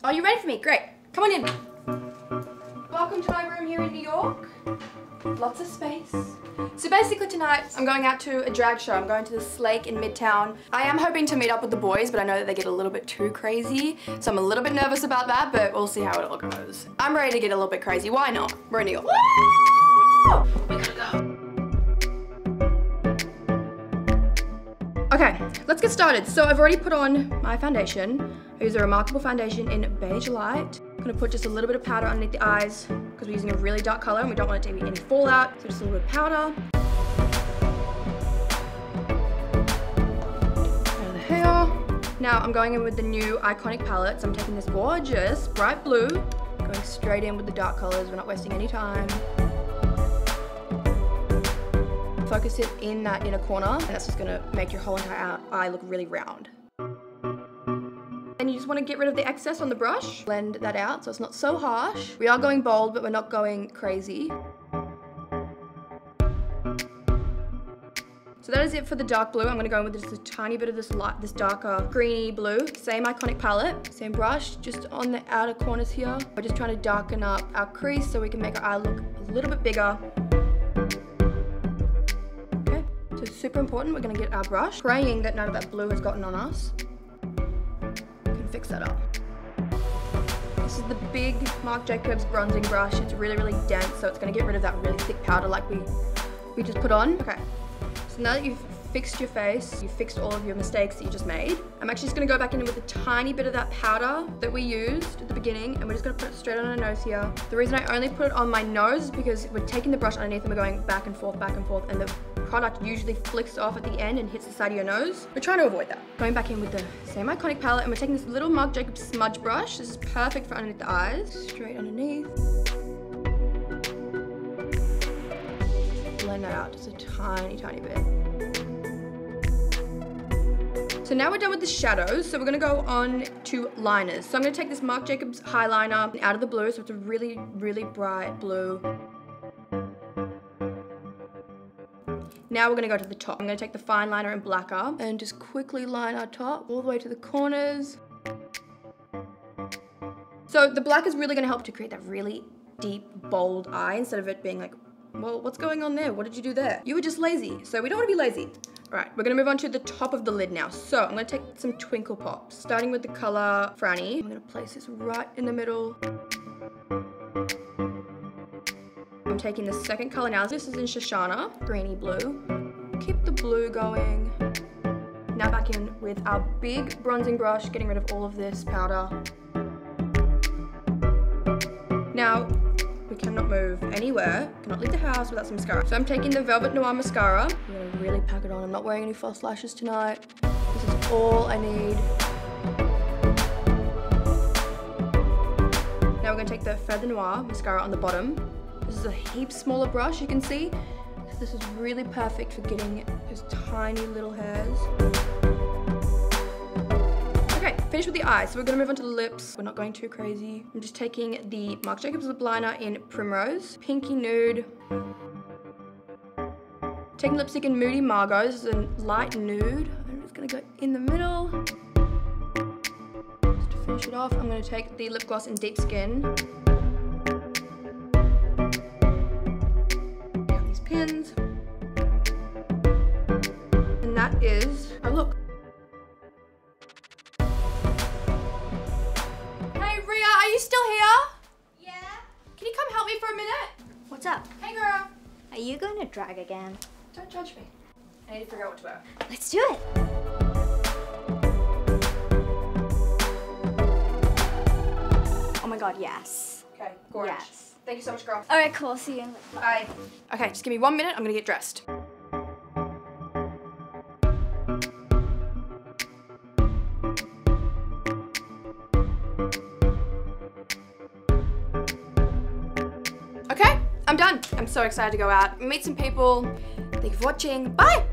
Are you ready for me? Great. Come on in. Welcome to my room here in New York. Lots of space. So basically tonight, I'm going out to a drag show. I'm going to this lake in Midtown. I am hoping to meet up with the boys, but I know that they get a little bit too crazy. So I'm a little bit nervous about that, but we'll see how it all goes. I'm ready to get a little bit crazy. Why not? We're in New York. Woo! We gotta go. Okay, let's get started. So I've already put on my foundation. I use a Remarkable foundation in Beige Light. I'm gonna put just a little bit of powder underneath the eyes because we're using a really dark color and we don't want it to be any fallout. So just a little bit of powder. Out of the hair. Now I'm going in with the new Iconic palette. So I'm taking this gorgeous bright blue, going straight in with the dark colors. We're not wasting any time. Focus it in that inner corner, and that's just gonna make your whole entire eye look really round. Then you just wanna get rid of the excess on the brush. Blend that out so it's not so harsh. We are going bold, but we're not going crazy. So that is it for the dark blue. I'm gonna go in with just a tiny bit of this light, this darker greeny blue. Same Iconic palette, same brush, just on the outer corners here. We're just trying to darken up our crease so we can make our eye look a little bit bigger. So super important, we're gonna get our brush, praying that none of that blue has gotten on us. We can fix that up. This is the big Marc Jacobs bronzing brush. It's really, really dense, so it's gonna get rid of that really thick powder like we just put on. Okay, so now that you've fixed your face, you've fixed all of your mistakes that you just made, I'm actually just gonna go back in with a tiny bit of that powder that we used at the beginning, and we're just gonna put it straight on our nose here. The reason I only put it on my nose is because we're taking the brush underneath and we're going back and forth, and the product usually flicks off at the end and hits the side of your nose. We're trying to avoid that. Going back in with the same Iconic palette, and we're taking this little Marc Jacobs smudge brush. This is perfect for underneath the eyes. Straight underneath. Blend that out just a tiny, tiny bit. So now we're done with the shadows, so we're gonna go on to liners. So I'm gonna take this Marc Jacobs highliner out of the blue, so it's a really, really bright blue. Now we're gonna go to the top. I'm gonna take the fine liner in blacker and just quickly line our top all the way to the corners. So the black is really gonna help to create that really deep, bold eye instead of it being like, well, what's going on there? What did you do there? You were just lazy, so we don't wanna be lazy. All right, we're gonna move on to the top of the lid now. So I'm gonna take some Twinkle Pops, starting with the color Franny. I'm gonna place this right in the middle. I'm taking the second color now. This is in Shoshana, greeny blue. Keep the blue going. Now back in with our big bronzing brush, getting rid of all of this powder. Now, we cannot move anywhere, cannot leave the house without some mascara. So I'm taking the Velvet Noir mascara. I'm gonna really pack it on. I'm not wearing any false lashes tonight. This is all I need. Now we're gonna take the Feather Noir mascara on the bottom. This is a heap smaller brush, you can see. This is really perfect for getting those tiny little hairs. Okay, finished with the eyes. So we're gonna move on to the lips. We're not going too crazy. I'm just taking the Marc Jacobs lip liner in Primrose, Pinky Nude. Taking lipstick in Moody Margot. This is a light nude. I'm just gonna go in the middle. Just to finish it off, I'm gonna take the lip gloss in Deep Skin. Pins, and that is our look. Hey Ria, are you still here? Yeah? Can you come help me for a minute? What's up? Hey girl. Are you going to drag again? Don't judge me. I need to figure out what to wear. Let's do it! Oh my god, yes. Okay, gorgeous. Yes. Thank you so much, girl. Alright, cool. See you. Bye. Okay, just give me 1 minute. I'm gonna get dressed. Okay, I'm done. I'm so excited to go out, meet some people. Thank you for watching. Bye!